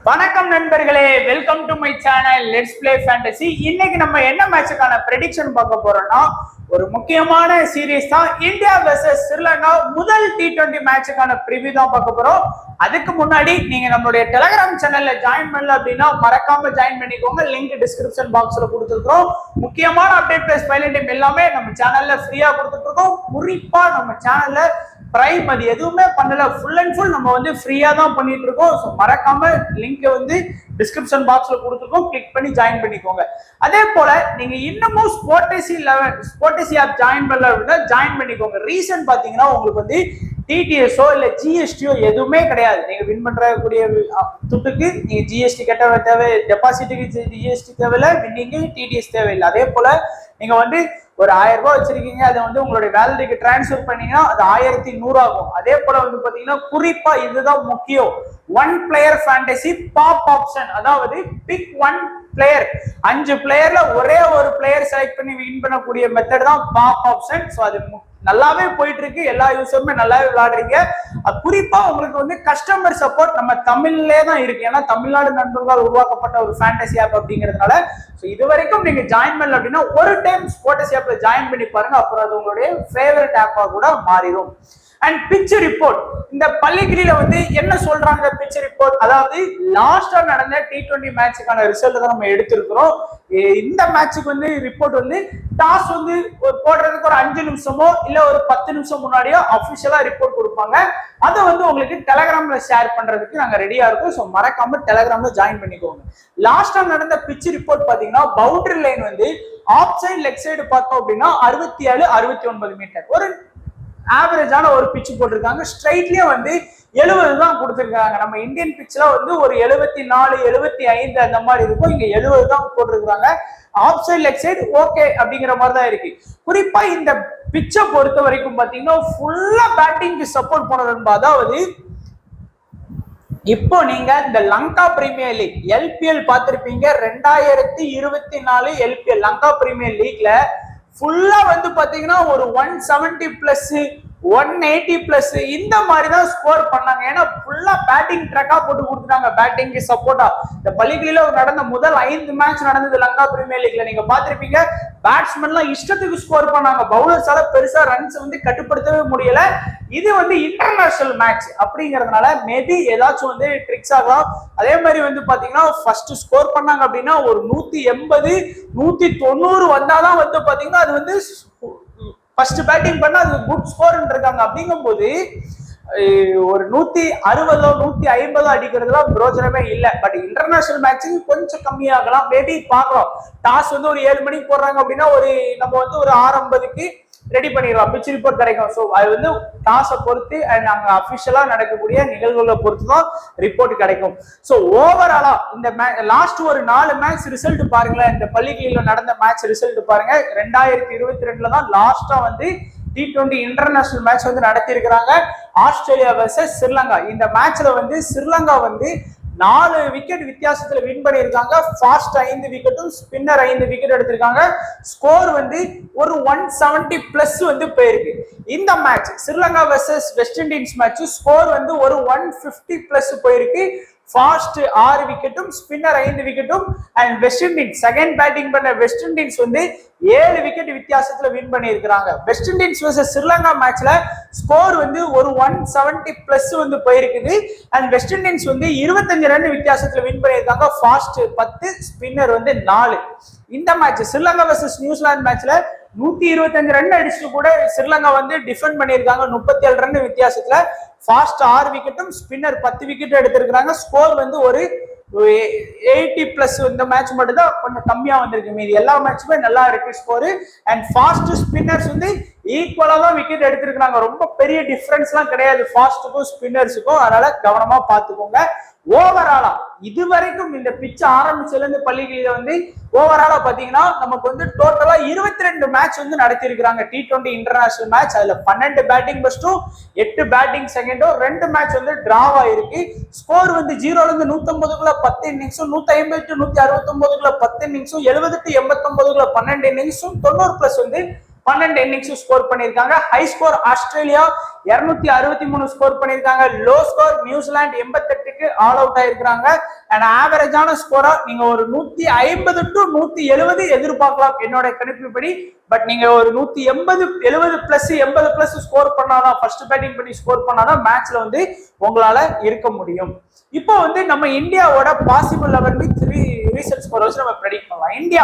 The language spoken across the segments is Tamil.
வணக்கம் நண்பர்களே, welcome to my channel let's play fantasy. இன்னைக்கு நம்ம என்ன மேட்சுக்கான ப்ரெடிக்ஷன் பார்க்க போறோம்னா, ஒரு முக்கியமான சீரீஸ் தான். இந்தியா வெர்சஸ் ஸ்ரீலங்கா முதல் T20 மேட்சுக்கான ப்ரிவியூ தான் பார்க்க போறோம். அதுக்கு முன்னாடி நீங்க நம்மளுடைய டெலிகிராம் சேனல்ல ஜாயின் பண்ணல அப்படின்னா மறக்காம ஜாயின் பண்ணிக்கோங்க. லிங்க் டிஸ்கிரிப்ஷன் பாக்ஸ்ல கொடுத்துருக்கோம். முக்கியமான அப்டேட் பிளஸ் பைலட் டீம் எல்லாமே நம்ம சேனல்ல ஃப்ரீயா கொடுத்துட்டு இருக்கோம். குறிப்பா நம்ம சேனல்ல பிரைம் அது எதுவுமே பண்ணல, ஃபுல் அண்ட் ஃபுல் நம்ம வந்து ஃப்ரீயா தான் பண்ணிட்டு இருக்கோம். ஸோ மறக்காம லிங்க் வந்து டிஸ்கிரிப்ஷன் பாக்ஸ்ல கொடுத்துருக்கோம், கிளிக் பண்ணி ஜாயின் பண்ணிக்கோங்க. அதே போல நீங்க இன்னமும் ஸ்போர்டசி ஆப் ஜாயின் பண்ணல அப்படின்னா ஜாயின் பண்ணிக்கோங்க. ரீசன் பாத்தீங்கன்னா உங்களுக்கு வந்து டிடிஎஸோ இல்ல ஜிஎஸ்டியோ எதுவுமே கிடையாது. நீங்க வின் பண்றக்கூடிய துட்டுக்கு நீங்க ஜிஎஸ்டி கட்ட தேவை, டெபாசிட்டுக்கு ஜிஎஸ்டி தேவையில்லை, வின்னிங்கு டிடிஎஸ் தேவையில்லை. அதே போல நீங்க வந்து ஒரு 1000 ரூபாய் வச்சிருக்கீங்க, அதை வந்து உங்களுடைய வேலரிக்கு டிரான்ஸ்ஃபர் பண்ணீங்கன்னா அது 1100 ஆகும். அதே போல வந்து பாத்தீங்கன்னா குறிப்பா இதுதான் முக்கியம், one player fantasy pop option. அதாவது பிக் ஒன் பிளேயர், 5 பிளேயர்ல ஒரே ஒரு பிளேயர் செலக்ட் பண்ணி வின் பண்ணக்கூடிய மெத்தட் தான் பாப் ஆப்ஷன். ஸோ அது நல்லாவே போயிட்டு இருக்கு, எல்லா யூசருமே நல்லாவே விளையாடுறீங்க. குறிப்பா உங்களுக்கு வந்து கஸ்டமர் சப்போர்ட் நம்ம தமிழ்லே தான் இருக்கு. ஏன்னா தமிழ்நாடு நண்பர்களால் உருவாக்கப்பட்ட ஒரு ஃபேண்டசி ஆப் அப்படிங்கிறதுனால இது வரைக்கும் நீங்க ஜாயின் பண்ணல அப்படின்னா ஒரு டைம் ஸ்போர்டசி ஆப்ல ஜாயின் பண்ணி பாருங்க. அப்புறம் அது உங்களுடைய ஃபேவரட் ஆப்பா கூட மாறிடும். அண்ட் பிட்ச் ரிப்போர்ட், இந்த பள்ளிக்கிரியில வந்து என்ன சொல்றாங்க பிட்ச் ரிப்போர்ட், அதாவது லாஸ்டா நடந்த T20 மேட்சுக்கான ரிசல்ட் தான் நம்ம எடுத்திருக்கிறோம். இந்த மேட்சுக்கு வந்து ரிப்போர்ட் வந்து டாஸ் வந்து போடுறதுக்கு ஒரு 5 நிமிஷமோ இல்ல ஒரு 10 நிமிஷம் முன்னாடியோ அபிஷியலா ரிப்போர்ட் கொடுப்பாங்க. அதை வந்து உங்களுக்கு டெலிகிராம்ல ஷேர் பண்றதுக்கு நாங்க ரெடியா இருக்கோம். ஸோ மறக்காம டெலிகிராம்ல ஜாயின் பண்ணிக்கோங்க. லாஸ்டா நடந்த பிட்ச் ரிப்போர்ட் பாத்தீங்கன்னா பவுண்டரி லைன் வந்து ஆஃப் சைடு லெக் சைடு பார்த்தோம் அப்படின்னா 67, 69 மீட்டர் ஒரு ஆவரேஜான ஒரு பிட்ச் போட்டிருக்காங்க. ஸ்ட்ரைட்லயே வந்து 70 தான் கொடுத்துருக்காங்க. நம்ம இந்தியன் பிட்ச்ல வந்து ஒரு 74, 75 அந்த மாதிரி இருக்கும். இங்க 70 தான் போட்டிருக்காங்க. Off side leg side okay அப்படிங்கிற மாதிரி தான் இருக்கு. குறிப்பா இந்த பிட்சை பொறுத்த வரைக்கும் பாத்தீங்கன்னா ஃபுல்லா பேட்டிங்க்கு சப்போர்ட் பண்ணணும். அதாவது இப்போ நீங்க இந்த லங்கா பிரீமியர் லீக் எல்பிஎல் பார்த்திருப்பீங்க. 2024 எல்பிஎல் லங்கா பிரீமியர் லீக்ல ஃபுல்லா வந்து பாத்தீங்கன்னா ஒரு 170 பிளஸ் 180 பிளஸ் இந்த மாதிரி தான் ஸ்கோர் பண்ணாங்க. ஏன்னா ஃபுல்லா பேட்டிங் ட்ரக்கா போட்டு கொடுத்துட்டாங்க, பேட்டிங்க்கு சப்போர்ட்டா. இந்த பள்ளிகளில நடந்த முதல் 5 மேட்ச் நடந்தது லங்கா பிரீமியர் லீக்ல நீங்க பாத்திருப்பீங்க. பேட்ஸ்மேன்லாம் இஷ்டத்துக்கு ஸ்கோர் பண்ணாங்க, பவுலர்ஸால பெருசா ரன்ஸ் வந்து கட்டுப்படுத்தவே முடியல. இது வந்து இன்டர்நேஷனல் மேட்ச் அப்படிங்கறதுனால மேபி ஏதாச்சும் வந்து ட்ரிக்ஸ் ஆகலாம். அதே மாதிரி வந்து பாத்தீங்கன்னா ஃபர்ஸ்ட் ஸ்கோர் பண்ணாங்க அப்படின்னா ஒரு 180, 190 வந்தாதான் வந்து பாத்தீங்கன்னா அது வந்து ஃபர்ஸ்ட் பேட்டிங் பண்ணா அது குட் ஸ்கோர் இருக்காங்க. அப்படிங்கும் போது ஒரு 160, 150 அடிக்கிறதுலாம் பிரோஜனமே இல்லை. பட் இன்டர்நேஷனல் மேட்சுக்கு கொஞ்சம் கம்மியாகலாம், மேபி பார்க்கலாம். டாஸ் வந்து ஒரு 7 மணிக்கு போடுறாங்க அப்படின்னா ஒரு நம்ம வந்து ஒரு 6:50க்கு ரெடி பண்ணிடலாம், பிட்ச் ரிப்போர்ட் கிடைக்கும். ஸோ அது வந்து டாஸை பொறுத்து அண்ட் அங்கே அஃபிஷியலா நடக்கக்கூடிய நிகழ்வுகளை பொறுத்து தான் ரிப்போர்ட் கிடைக்கும். ஸோ ஓவராலா இந்த லாஸ்ட் ஒரு 4 மேட்ச் ரிசல்ட் பாருங்களேன். இந்த பள்ளிகளில் நடந்த மேட்ச் ரிசல்ட் பாருங்க. 2022 தான் லாஸ்டா வந்து T20 இன்டர்நேஷனல் மேட்ச் வந்து நடத்தி இருக்கிறாங்க. Australia versus Sri Lanka. இந்த மேட்ச்ல வந்து ஸ்ரீலங்கா வந்து 4 விக்கெட் வித்தியாசத்துல வின் பண்ணியிருக்காங்க. ஃபாஸ்ட் 5 விக்கெட்டும் ஸ்பின்னர் 5 விக்கெட் எடுத்திருக்காங்க. ஸ்கோர் வந்து ஒரு 170 பிளஸ் வந்து போயிருக்கு. இந்த match Sri Lanka versus west Indies match score வந்து ஒரு 150 பிளஸ் போயிருக்கு. Fast 6 விக்கெட்டும் spinner 5 விக்கெட்டும் and west Indies second batting பண்ண வெஸ்ட் இண்டீஸ் வந்து 7 விக்கெட் வித்தியாசத்துல வின் பண்ணியிருக்காங்க. வெஸ்ட் இண்டீஸ் வெர்சஸ் ஸ்ரீலங்கா மேட்ச்ல ஸ்கோர் வந்து ஒரு 170 பிளஸ் வந்து போயிருக்குது. அண்ட் வெஸ்ட் இண்டீஸ் வந்து 25 ரன் வித்தியாசத்துல வின் பண்ணியிருக்காங்க. ஃபாஸ்ட் 10, ஸ்பின்னர் வந்து 4. இந்த மேட்ச் ஸ்ரீலங்கா வெர்சஸ் நியூசிலாந்து மேட்ச்ல 125 ரன் அடிச்சுட்டு கூட ஸ்ரீலங்கா வந்து டிஃபெண்ட் பண்ணியிருக்காங்க 37 ரன் வித்தியாசத்துல. ஃபாஸ்ட் 6 விக்கெட்டும் ஸ்பின்னர் 10 விக்கெட் எடுத்திருக்காங்க. ஸ்கோர் வந்து ஒரு 80 பிளஸ். இந்த மேட்ச் மட்டும் தான் கொஞ்சம் கம்மியா வந்திருக்கு, மீதி எல்லா மேட்சுமே நல்லா இருக்கு ஸ்கோர். அண்ட் ஃபாஸ்ட் ஸ்பின்னர்ஸ் வந்து ஈக்குவலா தான் விக்கெட் எடுத்திருக்காங்க. ரொம்ப பெரிய டிஃபரன்ஸ் எல்லாம் கிடையாது ஃபாஸ்ட்டுக்கும் ஸ்பின்னர்ஸுக்கும், அதனால கவனமா பாத்துக்கோங்க. ஓவராலா இதுவரைக்கும் இந்த பிட்ச் ஆரம்பிச்சதுல இருந்து பள்ளிகளில வந்து ஓவராலா பாத்தீங்கன்னா நமக்கு வந்து டோட்டலா 22 மேட்ச் வந்து நடத்தி இருக்கிறாங்க T20 இன்டர்நேஷனல் மேட்ச். அதுல 12 பேட்டிங் பெஸ்டும் 8 பேட்டிங் செகண்டும் 2 மேட்ச் வந்து டிராவா இருக்கு. ஸ்கோர் வந்து 0ல இருந்து 150க்குள்ள 10 இன்னிங்ஸும், 150 to 169க்குள்ள 10 இன்னிங்ஸும், 70 to 89க்குள்ள 12 இன்னிங்ஸும், 90 பிளஸ் வந்து 12 இன்னிங்ஸ் ஸ்கோர் பண்ணிருக்காங்க. ஹை ஸ்கோர் ஆஸ்திரேலியா 263 ஸ்கோர் பண்ணிருக்காங்க. லோ ஸ்கோர் நியூசிலாந்து 88க்கு ஆல் அவுட் ஆயிருக்காங்க. அண்ட் ஆவரேஜான ஸ்கோரா நீங்க ஒரு 150 to 170 எதிர்பார்க்கலாம் என்னோட கணிப்புப்படி. பட் நீங்க ஒரு 180 70 பிளஸ் 80 பிளஸ் ஸ்கோர் பண்ணாதான், ஃபர்ஸ்ட் பேட்டிங் பண்ணி ஸ்கோர் பண்ணாதான் மேட்ச்ல வந்து உங்களால இருக்க முடியும். இப்போ வந்து நம்ம இந்தியாவோட பாசிபிள் 11 வித் ரீசன்ட் ஸ்கோர் வச்சு நம்ம ப்ரெடிக்ட் பண்ணலாம். இந்தியா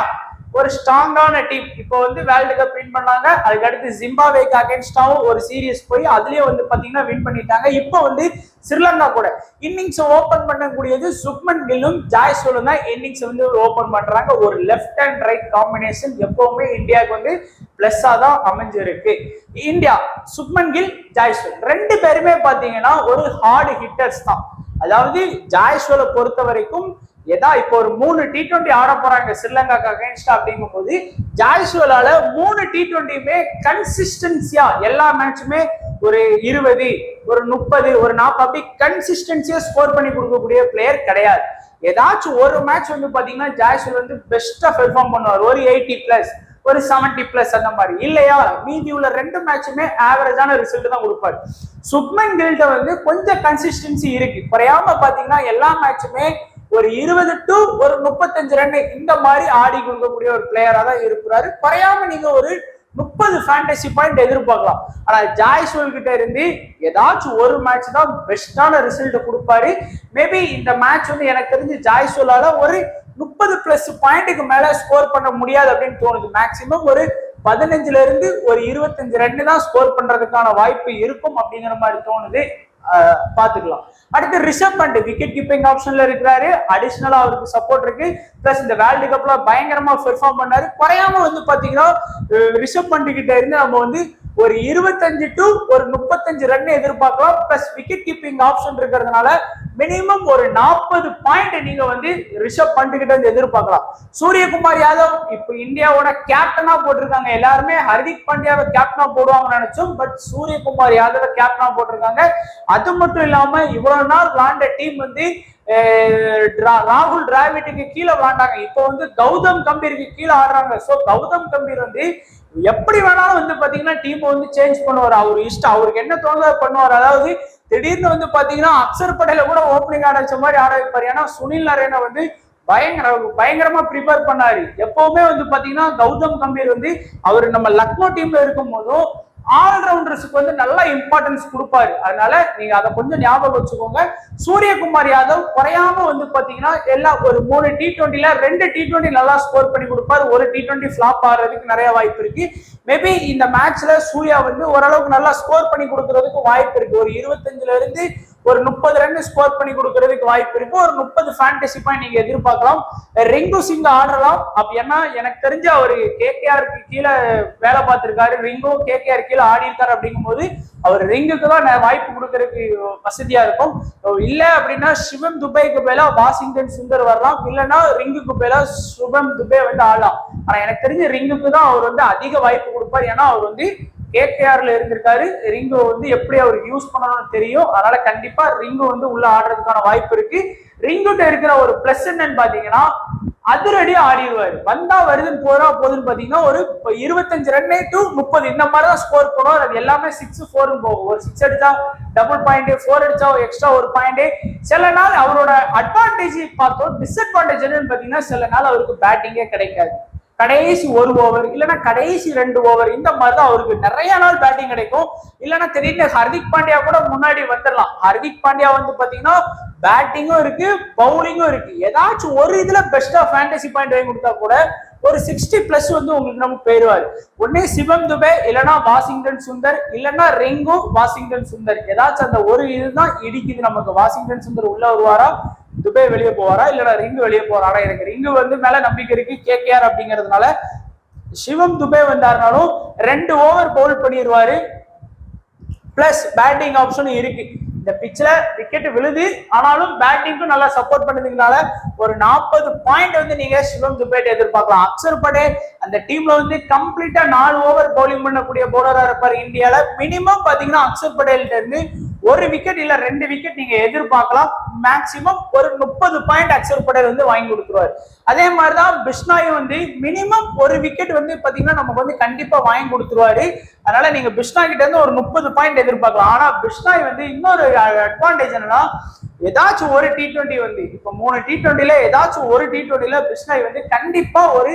ஒரு ஸ்ட்ராங்கான டீம். இப்போ வந்து வேர்ல்டு கப் வின் பண்ணாங்க. அதுக்கு அடுத்து ஜிம்பாப்வேக்கு அகைன்ஸ்டாவும் ஒரு சீரியஸ் போய் அதுலயே வந்து பாத்தீங்கன்னா வின் பண்ணிட்டாங்க. இப்போ வந்து ஸ்ரீலங்கா கூட இன்னிங்ஸ் ஓபன் பண்ணக்கூடியது சுப்மன் கில்லும் ஜாய்ஸ்வாலும் தான் இன்னிங்ஸ் வந்து ஓபன் பண்றாங்க. ஒரு லெஃப்ட் அண்ட் ரைட் காம்பினேஷன் எப்பவுமே இந்தியாவுக்கு வந்து பிளஸ்ஸா தான் அமைஞ்சிருக்கு. இந்தியா சுப்மன் கில் ஜாய்ஸ்வால் ரெண்டு பேருமே பாத்தீங்கன்னா ஒரு ஹார்டு ஹிட்டர்ஸ் தான். அதாவது ஜாய்ஸ்வாலை பொறுத்த வரைக்கும் இப்போ ஒரு 3 T20 ஆட போறாங்க ஸ்ரீலங்காக்கு அகைன்ஸ்டா அப்படிங்கும் போது ஜாய்ஸ்வாலால 3 T20யுமே கன்சிஸ்டன்சியா எல்லா மேட்சுமே ஒரு 20 ஒரு 30 ஒரு 40 அப்படி கன்சிஸ்டன்சியா ஸ்கோர் பண்ணி கொடுக்கக்கூடிய பிளேயர் கிடையாது. ஏதாச்சும் ஒரு மேட்ச் வந்து பாத்தீங்கன்னா ஜாய்ஸ்வால் வந்து பெஸ்டா பெர்ஃபார்ம் பண்ணுவார். ஒரு 80 பிளஸ் ஒரு 70 பிளஸ் அந்த மாதிரி இல்லையா, மீதி உள்ள 2 மேட்சுமே ஆவரேஜான ரிசல்ட் தான் கொடுப்பாரு. சுப்மன் கில்ட்ட வந்து கொஞ்சம் கன்சிஸ்டன்சி இருக்கு. குறையாம பாத்தீங்கன்னா எல்லா மேட்சுமே ஒரு 20 to ஒரு 35 ரன் இந்த மாதிரி ஆடி கொடுக்கக்கூடிய ஒரு பிளேயரா தான் இருக்கிறாரு. குறையாம நீங்க ஒரு 30 ஃபேண்டசி பாயிண்ட் எதிர்பார்க்கலாம். ஆனா ஜாய்ஸ்வால் கிட்ட இருந்து ஏதாச்சும் ஒரு மேட்ச் தான் பெஸ்டான ரிசல்ட் கொடுப்பாரு. மேபி இந்த மேட்ச் வந்து எனக்கு தெரிஞ்சு ஜாய்ஸ்வாலால ஒரு 30 பிளஸ் பாயிண்ட்டுக்கு மேல ஸ்கோர் பண்ண முடியாது அப்படின்னு தோணுது. மேக்சிமம் ஒரு 15ல இருந்து ஒரு 25 ரன் தான் ஸ்கோர் பண்றதுக்கான வாய்ப்பு இருக்கும் அப்படிங்கிற மாதிரி தோணுது. பாத்துக்கலாம். அடுத்து ரிஷப் பண்ட் விக்கெட் கீப்பிங் ஆப்ஷன்ல இருக்கிறாரு. அடிஷனலா அவருக்கு சப்போர்ட் இருக்கு. பிளஸ் இந்த வேர்ல்டு கப்ல பயங்கரமா பெர்ஃபார்ம் பண்ணாரு. குறையாம வந்து பாத்தீங்கன்னா ரிஷப் பண்ட் கிட்ட இருந்து நம்ம வந்து ஒரு 25 to ஒரு 35 ரன் எதிர்பார்க்கலாம். பிளஸ் விக்கெட் கீப்பிங் ஆப்ஷன் இருக்கிறதுனால மினிமம் ஒரு 40 பாயிண்ட் நீங்க வந்து ரிஷப் பண்ட் கிட்ட இருந்து எதிர்பார்க்கலாம். சூரியகுமார் யாதவ் இப்ப இந்தியாவோட கேப்டனா போட்டிருக்காங்க. எல்லாருமே ஹர்திக் பாண்டியாவை கேப்டனா போடுவாங்கன்னு நினைச்சோம். பட் சூரியகுமார் யாதவ கேப்டனா போட்டிருக்காங்க. அது மட்டும் இல்லாம இவ்வளவு நாள் விளாண்ட டீம் வந்து ராகுல் டிராவிட்டுக்கு கீழே விளாண்டாங்க. இப்போ வந்து கௌதம் கம்பீருக்கு கீழே ஆடுறாங்க. சோ கௌதம் கம்பீர் வந்து எப்படி வேணாலும் வந்து பாத்தீங்கன்னா டீம் வந்து சேஞ்ச் பண்ணுவார். அவரு இஷ்டம், அவருக்கு என்ன தோணுதோ பண்ணுவார். அதாவது திடீர்னு வந்து பாத்தீங்கன்னா அக்சர் பட்டேல கூட ஓப்பனிங் ஆட வச்ச மாதிரி ஆட வைப்பாரு. ஏன்னா சுனில் நரேனை வந்து பயங்கரமா ப்ரிப்பேர் பண்ணாரு. எப்பவுமே வந்து பாத்தீங்கன்னா கௌதம் கம்பீர் வந்து அவர் நம்ம லக்னோ டீம்ல இருக்கும் போதும் ஆல்ரவுண்டர்ஸுக்கு வந்து நல்ல இம்பார்ட்டன்ஸ் கொடுப்பாரு. அதனால நீங்க அதை கொஞ்சம் ஞாபகம் வச்சுக்கோங்க. சூரியகுமார் யாதவ் குறையாம வந்து பாத்தீங்கன்னா எல்லாம் ஒரு 3 T20ல 2 T20 நல்லா ஸ்கோர் பண்ணி கொடுப்பாரு. ஒரு T20 ஃபிளாப் ஆகிறதுக்கு நிறைய வாய்ப்பு இருக்கு. மேபி இந்த மேட்ச்ல சூர்யா வந்து ஓரளவுக்கு நல்லா ஸ்கோர் பண்ணி கொடுக்கறதுக்கு வாய்ப்பு இருக்கு. ஒரு 25ல இருந்து ஒரு 30 ரன் ஸ்கோர் பண்ணி கொடுக்கறதுக்கு வாய்ப்பு இருக்கு. ஒரு 30 ஃபேண்டசி பாயிண்ட் நீங்க எதிர்பார்க்கலாம். ரிங்கு சிங் ஆடலாம். ஏன்னா எனக்கு தெரிஞ்ச அவரு கேகேஆருக்கு கீழே வேலை பார்த்திருக்காரு. ரிங்கு கேகேஆர் கீழே ஆடி இருக்காரு. அப்படிங்கும் போது அவர் ரிங்குக்கு தான் வாய்ப்பு கொடுக்கறதுக்கு வசதியா இருக்கும். இல்ல அப்படின்னா சிவம் துபேக்கு மேல வாஷிங்டன் சுந்தர் வரலாம். இல்லைன்னா ரிங்குக்கு மேல சுபம் துபே வந்து ஆடலாம். ஆனா எனக்கு தெரிஞ்ச ரிங்குக்கு தான் அவர் வந்து அதிக வாய்ப்பு கொடுப்பார். ஏன்னா அவர் வந்து கேகேஆர்ல இருந்திருக்காரு. ரிங்கு வந்து எப்படி அவர் யூஸ் பண்ணணும்னு தெரியும். அதனால கண்டிப்பா ரிங்கு வந்து உள்ள ஆடுறதுக்கான வாய்ப்பு இருக்கு. ரிங்குட்ட இருக்கிற ஒரு பிளஸ் என்னன்னு பாத்தீங்கன்னா அதிரடியா ஆடிடுவாரு. வந்தா வருதுன்னு போதுன்னு பாத்தீங்கன்னா ஒரு 25 ரன் to 30 இந்த மாதிரிதான் ஸ்கோர் பண்ணுவார். அது எல்லாமே 6 4 போகும். ஒரு 6 அடிச்சா டபுள் பாயிண்ட், 4 அடிச்சா எக்ஸ்ட்ரா ஒரு பாயிண்ட். சில நாள் அவரோட அட்வான்டேஜ் பார்த்தோம். டிஸ்அட்வான்டேஜ் என்னன்னு பாத்தீங்கன்னா சில நாள் அவருக்கு பேட்டிங்கே கிடைக்காது. கடைசி 1 ஓவர் இல்லைன்னா கடைசி 2 ஓவர் இந்த மாதிரிதான் அவருக்கு நிறைய நாள் பேட்டிங் கிடைக்கும். இல்லைன்னா திடீர்னு ஹர்திக் பாண்டியா கூட முன்னாடி வந்துடலாம். ஹர்திக் பாண்டியா வந்து பாத்தீங்கன்னா பேட்டிங்கும் இருக்கு, பவுலிங்கும் இருக்கு. ஏதாச்சும் ஒரு இதுல பெஸ்டா ஃபேண்டசி பாயிண்ட் வாங்கி கொடுத்தா கூட ஒரு 60 பிளஸ் வந்து உங்களுக்கு நமக்கு போயிடுவாரு. உடனே சிவம் துபே இல்லைன்னா வாஷிங்டன் சுந்தர் இல்லைன்னா ரிங்கு வாஷிங்டன் சுந்தர் ஏதாச்சும் அந்த ஒரு இதுதான் இடிக்குது நமக்கு. வாஷிங்டன் சுந்தர் உள்ள வருவாரா, துபே வெளியே போவாரா, இல்லைன்னா ரிங்கு வெளியே போறாரா? எனக்கு ரிங்கு வந்து மேல நம்பிக்கை இருக்கு கேகேஆர் அப்படிங்கிறதுனால. சிவம் துபே வந்தாருனாலும் 2 ஓவர் பவுல் பண்ணிடுவாரு. பிளஸ் பேட்டிங் ஆப்ஷனும் இருக்கு. இந்த பிட்ச்ல விக்கெட் விழுது ஆனாலும் பேட்டிங்க்கும் நல்லா சப்போர்ட் பண்ணதுனால ஒரு 40 பாயிண்ட் வந்து நீங்க சிவம் துபேட் எதிர்பார்க்கலாம். அக்சர் பட்டேல் அந்த டீம்ல வந்து கம்ப்ளீட்டா 4 ஓவர் பவுலிங் பண்ணக்கூடிய பவுலரா இருப்பாரு. இந்தியால மினிமம் பாத்தீங்கன்னா அக்சர் பட்டேல்கிட்ட இருந்து 1 விக்கெட் இல்ல 2 விக்கெட் நீங்க எதிர்பார்க்கலாம். மேக்சிமம் ஒரு 30 பாயிண்ட் அக்ஷர் படேல் வந்து வாங்கி கொடுத்துருவாரு. அதே மாதிரிதான் பிஷ்னாய் வந்து மினிமம் 1 விக்கெட் வந்து பாத்தீங்கன்னா நமக்கு வந்து கண்டிப்பா வாங்கி கொடுத்துருவாரு. அதனால நீங்க பிஷ்னாய் கிட்ட இருந்து ஒரு 30 பாயிண்ட் எதிர்பார்க்கலாம். ஆனா பிஷ்னாய் வந்து இன்னொரு அட்வான்டேஜ் என்னன்னா, ஏதாச்சும் ஒரு T20 வந்து இப்ப 3 T20ல ஏதாச்சும் ஒரு T20ல பிஷ்னாய் வந்து கண்டிப்பா ஒரு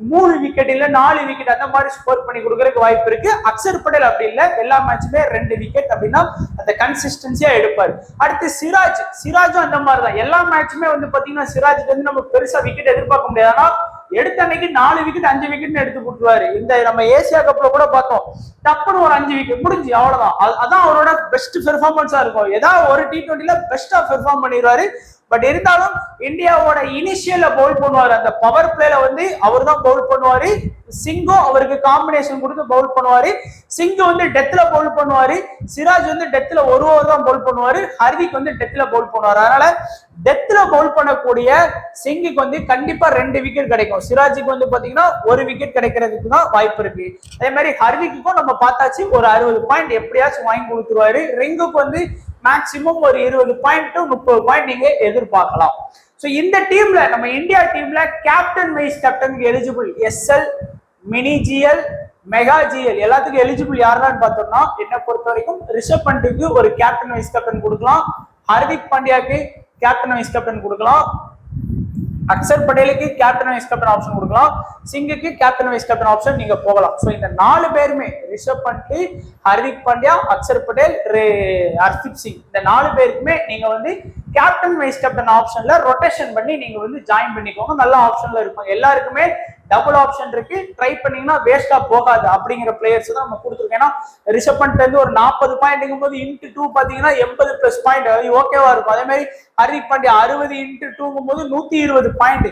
3 விக்கெட் இல்ல 4 விக்கெட் அந்த மாதிரி ஸ்கோர் பண்ணி கொடுக்கறதுக்கு வாய்ப்பு இருக்கு. அக்ஷர் படேல் அப்படி இல்ல, எல்லா மேட்சுமே 2 விக்கெட் அப்படின்னா அந்த கன்சிஸ்டன்சியா எடுப்பாரு. அடுத்து சிராஜும் அந்த மாதிரி தான். எல்லா மேட்சுமே வந்து பாத்தீங்கன்னா சிராஜுக்கு வந்து நம்ம பெருசா விக்கெட் எதிர்பார்க்க முடியாது. ஆனா எடுத்த அன்னைக்கு 4 விக்கெட் 5 விக்கெட் எடுத்து கொடுத்துருவாரு. இந்த நம்ம ஏசியா கப்ல கூட பார்த்தோம், டப்புன்னு ஒரு 5 விக்கெட் முடிஞ்சு அவ்வளவுதான். அதான் அவரோட பெஸ்ட் பெர்ஃபார்மன்ஸா இருக்கும். ஏதாவது ஒரு T20ல பெஸ்டா பெர்ஃபார்ம் பண்ணிடுவாரு. பட் இருந்தாலும் இந்தியாவோட இனிஷியல்ல பவுல் பண்ணுவாரு. அந்த பவர் பிளேல வந்து அவர் தான் பவுல் பண்ணுவாரு. சிங்கும் அவருக்கு காம்பினேஷன் கொடுத்து பவுல் பண்ணுவாரு. சிங்கு வந்து டெத்ல பவுல் பண்ணுவாரு. சிராஜ் வந்து டெத்ல ஒரு ஓவர் தான் பவுல் பண்ணுவாரு. ஹர்திக் வந்து டெத்ல பவுல் பண்ணுவாரு. அதனால டெத்ல பவுல் பண்ணக்கூடிய சிங்குக்கு வந்து கண்டிப்பா 2 விக்கெட் கிடைக்கும். சிராஜுக்கு வந்து பாத்தீங்கன்னா 1 விக்கெட் கிடைக்கிறதுக்கு தான் வாய்ப்பு இருக்கு. அதே மாதிரி ஹர்திக்கும் நம்ம பார்த்தாச்சு ஒரு 60 பாயிண்ட் எப்படியாச்சும் வாங்கி கொடுத்துருவாரு. ரிங்குக்கு வந்து மேக்சிமம் ஒரு 20 பாயிண்ட் டு 30 பாயிண்ட் நீங்க எதிர்பார்க்கலாம். சோ இந்த டீம்ல நம்ம இந்தியா டீம்ல கேப்டன் வைஸ் கேப்டனுக்கு eligible SL, mini GL, mega GL எல்லாத்துக்கும் எலிஜிபிள் யாருன்னு பார்த்தோம்னா, என்ன பொறுத்த வரைக்கும் ரிஷப் பண்ட்டுக்கு ஒரு கேப்டன் வைஸ் கேப்டன் கொடுக்கலாம், ஹர்திக் பாண்டியாக்கு கேப்டன் வைஸ் கேப்டன் கொடுக்கலாம், அக்ஷர் படேலுக்கு கேப்டன் வைஸ் கேப்டன் ஆப்ஷன் கொடுக்கலாம், சிங்குக்கு கேப்டன் வைஸ் கேப்டன் ஆப்ஷன் நீங்க போகலாம். சோ இந்த 4 பேருமே ரிஷப் பண்ட், ஹர்திக் பாண்டியா, அக்ஷர் படேல், ஹர்தீப் சிங் இந்த 4 பேருக்குமே நீங்க வந்து கேப்டன் வைஸ் கேப்டன் ஆப்ஷன்ல ரொட்டேஷன் பண்ணி நீங்க வந்து ஜாயின் பண்ணிக்கோங்க. நல்ல ஆப்ஷன்ல இருப்பாங்க. எல்லாருக்குமே டபுள் ஆப்ஷன் இருக்கு. ட்ரை பண்ணீங்கன்னா வேஸ்டா போகாது அப்படிங்கிற பிளேயர்ஸ் தான் நம்ம கொடுத்துருக்கோம். ஏன்னா ரிஷப் பண்ட் வந்து ஒரு 40 பாயிண்ட் போது இன்ட்டு 2 பாத்தீங்கன்னா 80+ பாயிண்ட் ஓகேவா இருக்கும். அதே மாதிரி ஹர்திக் பாண்டியா 60 இன்ட்டு 2 போது 120 பாயிண்ட்,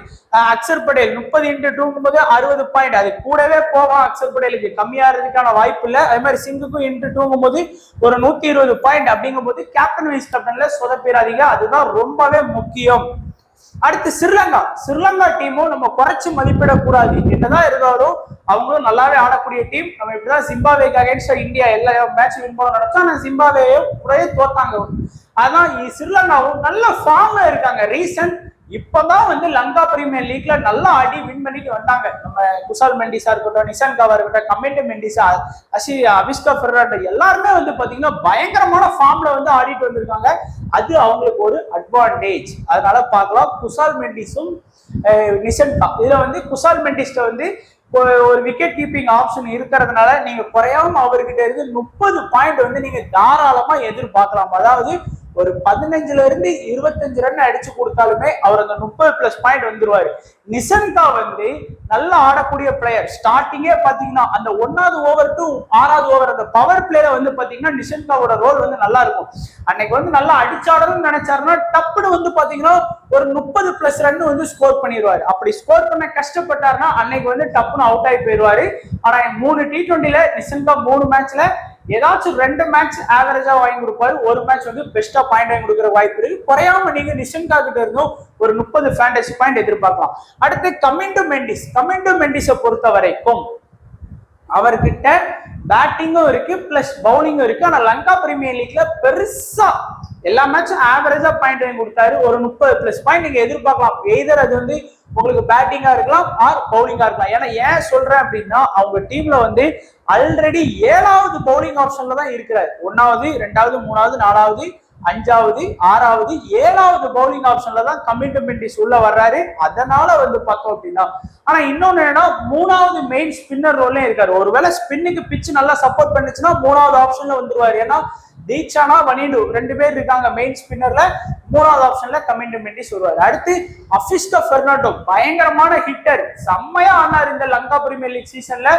அக்ஷர் படேல் 30 இன்ட்டு 2 போது 60 பாயிண்ட். அது கூடவே போகும். அக்ஷர் படேலுக்கு கம்மியாகிறதுக்கான வாய்ப்பு இல்லை. அதே மாதிரி சிங்குக்கும் இன்ட்டு 2 போது ஒரு 120 பாயிண்ட். அப்படிங்கும் போது கேப்டன் வைஸ் கேப்டன்ல சொதப்பிடாதீங்க. அதுதான் ரொம்பவே முக்கியம். அடுத்து ஸ்ரீலங்கா டீமும் நம்ம குறைச்சு மதிப்பிடக்கூடாது. என்னதான் இருந்தாலும் அவங்களும் நல்லாவே ஆடக்கூடிய டீம். நம்ம இப்படிதான் ஜிம்பாப்வேக்கு அகைன்ஸ்டா இந்தியா எல்லா மேட்ச் வின் பண்ண நினைச்சோம். ஆனா ஜிம்பாப்வேயும் குறைய தோத்தாங்க. அதான் ஸ்ரீலங்காவும் நல்ல ஃபார்ம்ல இருக்காங்க. ரீசன்ட் இப்பதான் வந்து லங்கா பிரீமியர் லீக்ல நல்லா ஆடி வின் பண்ணிட்டு வந்தாங்க. நம்ம குசால் மெண்டிஸா இருக்கட்டும், நிஷான்காவா இருக்கட்டும், கமெண்ட் மெண்டிஸா, அபிஷ்கா ஃபெர்னாண்டோ எல்லாருமே வந்து பாத்தீங்கன்னா பயங்கரமான ஃபார்ம்ல வந்து ஆடிட்டு வந்திருக்காங்க. அது அவங்களுக்கு ஒரு அட்வான்டேஜ். அதனால பார்க்கலாம் குசால் மெண்டிஸும் நிஷான்கா. இதுல வந்து குசால் மெண்டிஸ்ட வந்து ஒரு விக்கெட் கீப்பிங் ஆப்ஷன் இருக்கிறதுனால நீங்க குறையாம அவர்கிட்ட இருந்து 30 பாயிண்ட் வந்து நீங்க தாராளமா எதிர்பார்க்கலாம். அதாவது ஒரு 15ல இருந்து 25 ரன் அடிச்சு கொடுத்தாலுமே அவர் அந்த 30+ பாயிண்ட் வந்துருவாரு. நிஷான்கா வந்து நல்லா ஆடக்கூடிய பிளேயர். ஸ்டார்டிங்கே பாத்தீங்கன்னா அந்த 1வது ஓவர் டு 6வது ஓவர் அந்த பவர் பிளேல வந்து பாத்தீங்கன்னா நிஷான்காவோட ரோல் வந்து நல்லா இருக்கும். அன்னைக்கு வந்து நல்லா அடிச்சாடணும்னு நினைச்சாருன்னா டப்புன்னு வந்து பாத்தீங்கன்னா ஒரு 30+ ரன் வந்து ஸ்கோர் பண்ணிடுவாரு. அப்படி ஸ்கோர் பண்ண கஷ்டப்பட்டாருன்னா அன்னைக்கு வந்து டப்புன்னு அவுட் ஆகி போயிடுவாரு. ஆனா 3 T20ல நிஷான்கா 3 மேட்ச்ல ஏதாச்சும் 2 மேட்ச் ஆவரேஜா வாங்கி கொடுப்பாரு. ஒரு மேட்ச் வந்து பெஸ்டா பாயிண்ட் வாங்கி கொடுக்குற வாய்ப்பு இருக்கு. குறையாம நீங்க நிஷான்கா கிட்ட இருந்தும் ஒரு 30 ஃபேண்டசி பாயிண்ட் எதிர்பார்க்கலாம். அடுத்து கமிண்டு மெண்டிஸை பொறுத்த வரைக்கும் அவர்கிட்ட பேட்டிங்கும் இருக்கு பிளஸ் பவுலிங்கும் இருக்கு. ஆனா லங்கா பிரீமியர் லீக்ல பெருசா எல்லா மேட்சும் ஆவரேஜா பாயிண்ட் வாங்கி கொடுத்தாரு. ஒரு 30+ பாயிண்ட் நீங்க எதிர்பார்க்கலாம். எய்தர் அது வந்து உங்களுக்கு பேட்டிங்கா இருக்கலாம் ஆர் பவுலிங்கா இருக்கலாம். ஏன்னா ஏன் சொல்றேன் அப்படின்னா அவங்க டீம்ல வந்து ஆல்ரெடி 7வது பவுலிங் ஆப்ஷன்ல தான் இருக்கிறார். 1வது 2வது 3வது 4வது 5வது 6வது 7வது பவுலிங் ஆப்ஷன்ல தான் கமிண்டு மெண்டிஸ் உள்ள வர்றாரு. அதனால வந்து பார்த்தோம் அப்படின்னா ஆனா இன்னொன்னு என்னன்னா 3வது மெயின் ஸ்பின்னர் ரோல்ல இருக்காரு. ஒருவேளை ஸ்பின்னுக்கு பிச்சு நல்லா சப்போர்ட் பண்ணுச்சுன்னா 3வது ஆப்ஷன்ல வந்துருவாரு. ஏன்னா தீக்ஷானா வனிடு 2 பேர் இருக்காங்க மெயின் ஸ்பின்னர்ல. 3வது ஆப்ஷன்ல கமிண்டு மெண்டிஸ் வருவாரு. அடுத்து அபிஷ்கா ஃபெர்னாண்டோ பயங்கரமான ஹிட்டர். செம்மையா ஆனார் இந்த லங்கா பிரீமியர் லீக் சீசன்ல.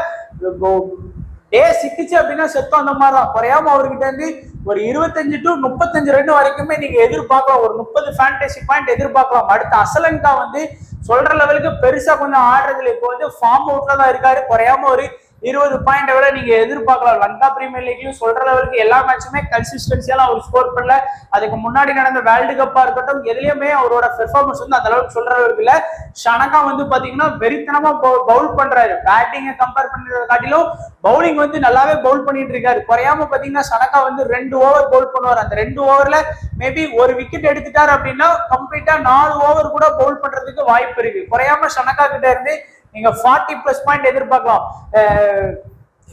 டே சிக்கிச்சு அப்படின்னா செத்தம் அந்த மாதிரிதான். குறையாம அவர்கிட்ட இருந்து ஒரு 25 to 35 ரன் வரைக்குமே நீங்க எதிர்பார்க்கலாம். ஒரு 30 ஃபேண்டசி பாயிண்ட் எதிர்பார்க்கலாம். அடுத்து அசலங்கா வந்து சொல்ற லெவலுக்கு பெருசா கொஞ்சம் ஆடுறதுல இப்போ வந்து ஃபார்ம் அவுட்ல தான் இருக்காரு. குறையாம ஒரு 20 பாயிண்ட் விட நீங்க எதிர்பார்க்கலாம். லங்கா பிரீமியர் லீக்லயும் சொல்ற லெவலுக்கு எல்லா மேட்சுமே கன்சிஸ்டன்சியால அவர் ஸ்கோர் பண்ணல. அதுக்கு முன்னாடி நடந்த வேர்ல்டு கப்பா இருக்கட்டும் எதுலயுமே அவரோட பெர்ஃபார்மன்ஸ் வந்து அந்த அளவுக்கு சொல்ற அளவுக்கு இல்ல. ஷனகா வந்து பாத்தீங்கன்னா வெறித்தனமா பவுல் பண்றாரு. பேட்டிங்கை கம்பேர் பண்றதை காட்டிலும் பவுலிங் வந்து நல்லாவே பவுல் பண்ணிட்டு இருக்காரு. குறையாம பாத்தீங்கன்னா ஷனகா வந்து 2 ஓவர் பவுல் பண்ணுவார். அந்த 2 ஓவர்ல மேபி ஒரு விக்கெட் எடுத்துட்டாரு அப்படின்னா கம்ப்ளீட்டா 4 ஓவர் கூட பவுல் பண்றதுக்கு வாய்ப்பு இருக்கு. குறையாம ஷனகா கிட்ட இருந்து நீங்க 40+ பாயிண்ட் எதிர்பார்க்கலாம்.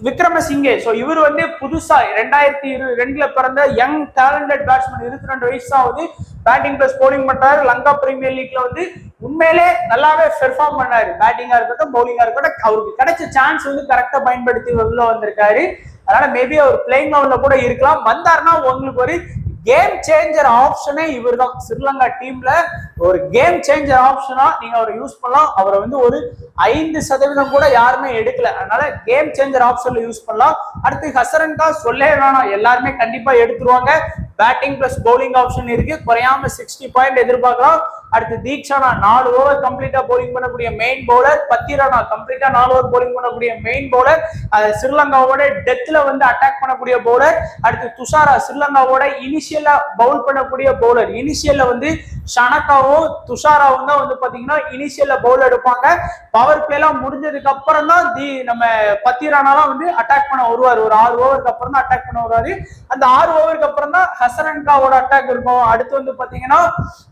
விக்ரமசிங்கே இவர் வந்து புதுசா 2022 பிறந்த யங் டேலண்டட் பேட்ஸ்மேன். 22 வயசு தான் ஆகுது. பேட்டிங் பிளஸ் பவுலிங் பண்றாரு. லங்கா பிரீமியர் லீக்ல வந்து உண்மையிலே நல்லாவே பெர்ஃபார்ம் பண்ணாரு. பேட்டிங்கா இருக்கட்டும் பவுலிங்கா இருக்கட்டும் அவருக்கு கிடைச்ச சான்ஸ் வந்து கரெக்டா பயன்படுத்தி உள்ள வந்திருக்காரு. அதனால மேபி அவர் பிளேயிங் லெவல்ல கூட இருக்கலாம். வந்தாருன்னா உங்களுக்கு ஒரு கேம் சேஞ்சர் ஆப்ஷனே இவர் தான். ஸ்ரீலங்கா டீம்ல ஒரு கேம் சேஞ்சர் ஆப்ஷனா நீங்க அவரை யூஸ் பண்ணலாம். அவரை வந்து ஒரு 5% கூட யாருமே எடுக்கல. அதனால கேம் சேஞ்சர் ஆப்ஷன்ல யூஸ் பண்ணலாம். அடுத்து ஹசரன் கான் சொல்லே வேணாம், எல்லாருமே கண்டிப்பா எடுத்துருவாங்க. பேட்டிங் பிளஸ் பவுலிங் ஆப்ஷன் இருக்கு. குறையாம 60 பாயிண்ட் எதிர்பார்க்கலாம். அடுத்து தீக்ஷானா 4 ஓவர் கம்ப்ளீட்டா பவுலிங் பண்ணக்கூடிய மெயின் பவுலர். பத்திரானா கம்ப்ளீட்டா 4 ஓவர் பவுலிங் பண்ணக்கூடிய மெயின் பவுலர். ஸ்ரீலங்காவோட டெத்ல வந்து அட்டாக் பண்ணக்கூடிய பவுலர். அடுத்து துஷாரா ஸ்ரீலங்காவோட இனிஷியலா பவுல் பண்ணக்கூடிய பவுலர். இனிஷியல்ல வந்து ஷனகாவும் துஷாராவும் தான் வந்து பாத்தீங்கன்னா இனிஷியல்ல பவுல் எடுப்பாங்க. பவர் பிளே எல்லாம் முடிஞ்சதுக்கு அப்புறம் தான் நம்ம பத்திரானாலாம் வந்து அட்டாக் பண்ண வருவாரு. ஒரு 6 ஓவருக்கு அப்புறம் தான் அட்டாக் பண்ண வருவாரு. அந்த 6 ஓவருக்கு அப்புறம் தான் ஹசரன்காவோட அட்டாக் இருக்கும். அடுத்து வந்து பாத்தீங்கன்னா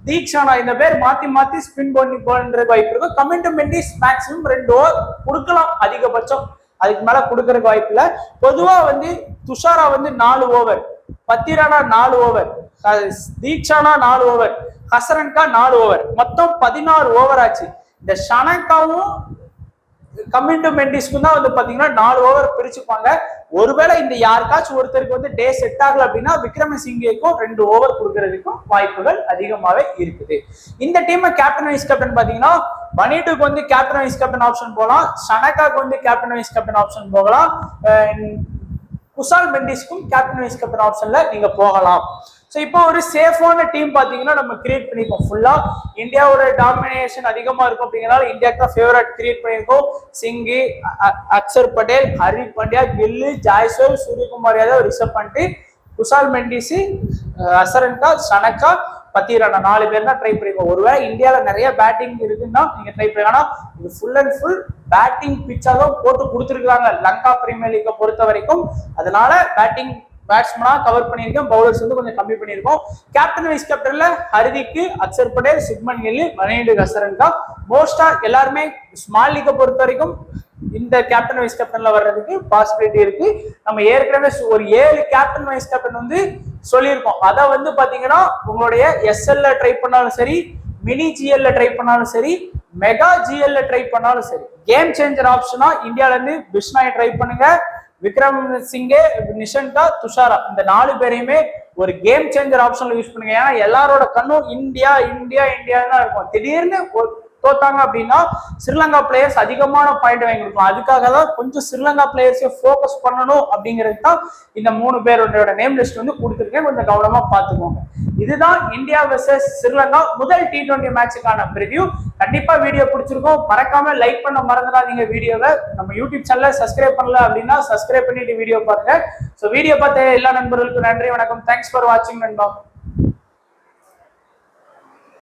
தீக்ஷானா இந்த பேர் மாத்தி மாத்தி ஸ்பின் பண்ணி போன்ற வாய்ப்பு இருக்கும். கமிண்ட் மெண்டிஸ் மேக்ஸிமம் 2 ஓவர் கொடுக்கலாம் அதிகபட்சம். அதுக்கு மேல கொடுக்கறதுக்கு வாய்ப்பு இல்ல. பொதுவா வந்து துஷாரா வந்து 4 over, Pathirana 4 over, Theekshana 4 over, Hasaranga 4 over, மொத்தம் 16 ஓவர் ஆச்சு. இந்த ஷனகாவும் கமிண்ட் மெண்டிஸ்க்கும் தான் வந்து பாத்தீங்கன்னா 4 ஓவர் பிரிச்சுப்பாங்க. ஒருவேளை இந்த யாருக்காச்சும் ஒருத்தருக்கு வந்து டே செட் ஆகல அப்படின்னா விக்ரமசிங்கேக்கும் 2 ஓவர் கொடுக்கறதுக்கும் வாய்ப்புகள் அதிகமாவே இருக்குது. இந்த டீம் கேப்டன் வைஸ் கேப்டன் பாத்தீங்கன்னா பனிட்டுக்கு வந்து கேப்டன் வைஸ் கேப்டன் ஆப்ஷன் போகலாம். ஷனகாக்கு வந்து கேப்டன் வைஸ் கேப்டன் ஆப்ஷன் போகலாம். குசால் மெண்டிஸ்க்கும் கேப்டன் வைஸ் கேப்டன் ஆப்ஷன்ல நீங்க போகலாம். இப்போ ஒரு சேஃபான டீம் பாத்தீங்கன்னா நம்ம கிரியேட் பண்ணிருக்கோம். ஃபுல்லா இந்தியாவோட டாமினேஷன் அதிகமா இருக்கும் அப்படிங்கிறனால இந்தியாவுக்கு தான் ஃபேவரட் கிரியேட் பண்ணிருக்கோம். சிங்கு, அக்சர் பட்டேல், ஹரிக் பாண்டியா, கில்லு, ஜாய்சோல், சூரியகுமார் யாதவ், ரிஷப் பண்ட், குசால் மெண்டிஸ், ஹசரன்கா, ஷனகா, பத்திரானா 4 பேர் தான் ட்ரை பண்ணிருக்கோம். ஒருவேளை இந்தியாவில நிறைய பேட்டிங் இருக்குன்னா நீங்க ட்ரை பண்ணலாம். இது ஃபுல் அண்ட் ஃபுல் பேட்டிங் பிச்சா தான் போட்டு கொடுத்துருக்காங்க லங்கா பிரீமியர் லீக்கை பொறுத்த வரைக்கும். அதனால பேட்டிங் பேட்ஸ்மனா கவர் பண்ணியிருக்கோம். பவுலர்ஸ் வந்து கொஞ்சம் கம்மி பண்ணியிருக்கோம். கேப்டன் வைஸ் கேப்டன்ல ஹர்திக், அக்சர் பட்டேல், சுப்மன் கில், வனேண்டு ஹசரன்கா. மோஸ்டா எல்லாருமே ஸ்மால் லீக்கை பொறுத்த வரைக்கும் இந்த கேப்டன் வைஸ் கேப்டன்ல வர்றதுக்கு பாசிபிலிட்டி இருக்கு. நம்ம ஏற்கனவே ஒரு 7 கேப்டன் வைஸ் கேப்டன் வந்து சொல்லியிருக்கோம். அதை வந்து பாத்தீங்கன்னா உங்களுடைய எஸ்எல்ல ட்ரை பண்ணாலும் சரி, மினி ஜிஎல்ல ட்ரை பண்ணாலும் சரி, மெகா ஜிஎல்ல ட்ரை பண்ணாலும் சரி, கேம் சேஞ்சர் ஆப்ஷனா இந்தியால இருந்து பிஷ்னாய் ட்ரை பண்ணுங்க. விக்ரம் சிங்கே, நிஷங்கா, துஷாரா இந்த 4 பேரையுமே ஒரு கேம் சேஞ்சர் ஆப்ஷன்ல யூஸ் பண்ணுங்க. ஏன்னா எல்லாரோட கண்ணும் இந்தியா இந்தியா இந்தியா தான் இருக்கும். திடீர்னு தோத்தாங்க அப்படின்னா ஸ்ரீலங்கா பிளேயர்ஸ் அதிகமான பாயிண்ட் வாங்கி கொடுக்கும். அதுக்காக தான் கொஞ்சம் ஸ்ரீலங்கா பிளேயர்ஸை ஃபோக்கஸ் பண்ணணும் அப்படிங்கிறது தான் இந்த 3 பேரோட நேம் லிஸ்ட் வந்து கொடுத்துருக்கேன். கொஞ்சம் கவனமா பார்த்துக்கோங்க. இதுதான் இந்தியா வெர்சஸ் ஸ்ரீலங்கா முதல் T20 மேட்சுக்கான ப்ரிவ்யூ. கண்டிப்பா வீடியோ பிடிச்சிருக்கும். மறக்காம லைக் பண்ண மறந்துடாதீங்க. வீடியோவை நம்ம யூடியூப் சேனலை சப்ஸ்கிரைப் பண்ணல அப்படின்னா சப்ஸ்கிரைப் பண்ணிட்டு வீடியோ பாருங்க. ஸோ வீடியோ பார்த்த எல்லா நண்பர்களுக்கும் நன்றி, வணக்கம். தேங்க்ஸ் ஃபார் வாட்சிங் நண்பா.